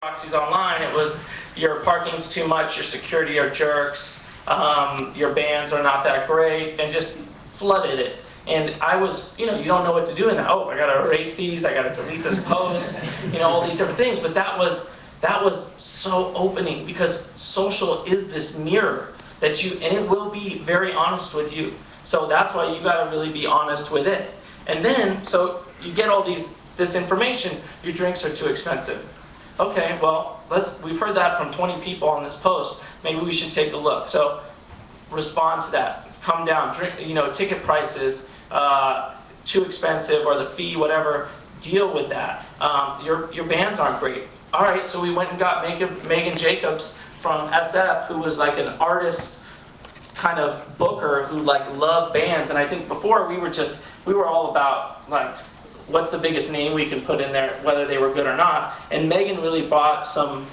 proxies online, it was your parking's too much, your security are jerks, your bands are not that great, and just flooded it. And I was, you don't know what to do in that. Oh, I gotta erase these, I gotta delete this post, all these different things. But that was so opening, because social is this mirror that and it will be very honest with you. So that's why you gotta really be honest with it. And then, so you get all this information, your drinks are too expensive. Okay, well, we've heard that from 20 people on this post. Maybe we should take a look. So respond to that. Come down. Ticket prices, too expensive, or the fee, whatever. Deal with that. Your bands aren't great. All right, so we went and got Megan Jacobs from SF, who was like an artist kind of booker who loved bands. And I think before we were all about what's the biggest name we can put in there, whether they were good or not. And Megan really brought some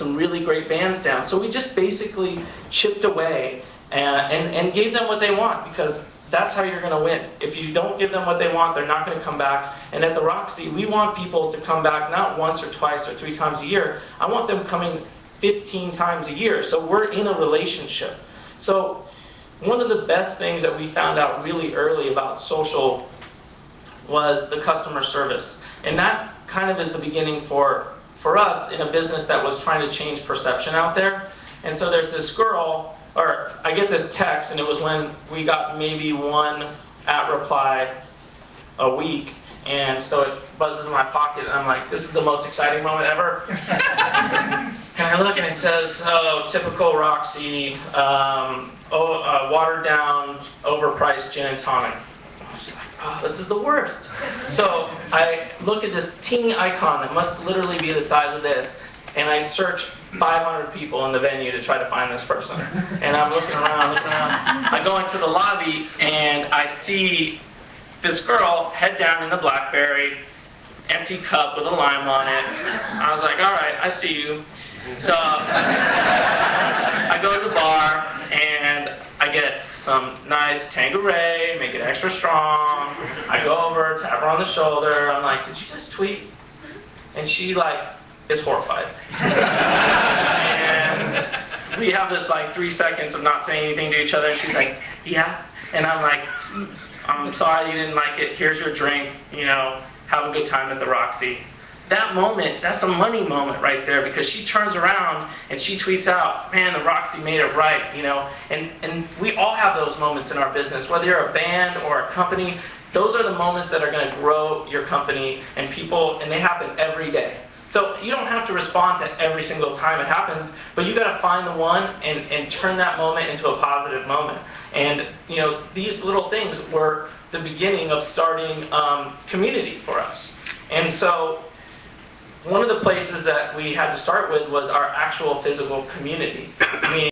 really great bands down. So we just basically chipped away and gave them what they want, because that's how you're going to win. If you don't give them what they want, they're not going to come back. And at the Roxy, we want people to come back not once or twice or 3 times a year. I want them coming 15 times a year. So we're in a relationship. So one of the best things that we found out really early about social was the customer service. And that kind of is the beginning for us in a business that was trying to change perception out there. And so there's this girl, or I get this text, and it was when we got maybe one @reply a week. And so it buzzes in my pocket, and I'm like, this is the most exciting moment ever. And I look, and it says, oh, typical Roxy, watered down, overpriced gin and tonic. I was like, oh, this is the worst. So I look at this teeny icon that must literally be the size of this, and I search 500 people in the venue to try to find this person. And I'm looking around. I go into the lobby, and I see this girl head down in the BlackBerry, empty cup with a lime on it. I was like, all right, I see you. So I go to the bar, and I get some nice Tanqueray, make it extra strong. I go over, tap her on the shoulder. I'm like, did you just tweet? And she is horrified. And we have this 3 seconds of not saying anything to each other. And she's like, yeah. And I'm like, I'm sorry you didn't like it. Here's your drink. Have a good time at the Roxy. That moment, that's a money moment right there, because she turns around and she tweets out, man, the Roxy made it right, and we all have those moments in our business, whether you're a band or a company. Those are the moments that are going to grow your company, and they happen every day. So you don't have to respond to every single time it happens, but you got to find the one and turn that moment into a positive moment. And these little things were the beginning of starting community for us. And so one of the places that we had to start with was our actual physical community.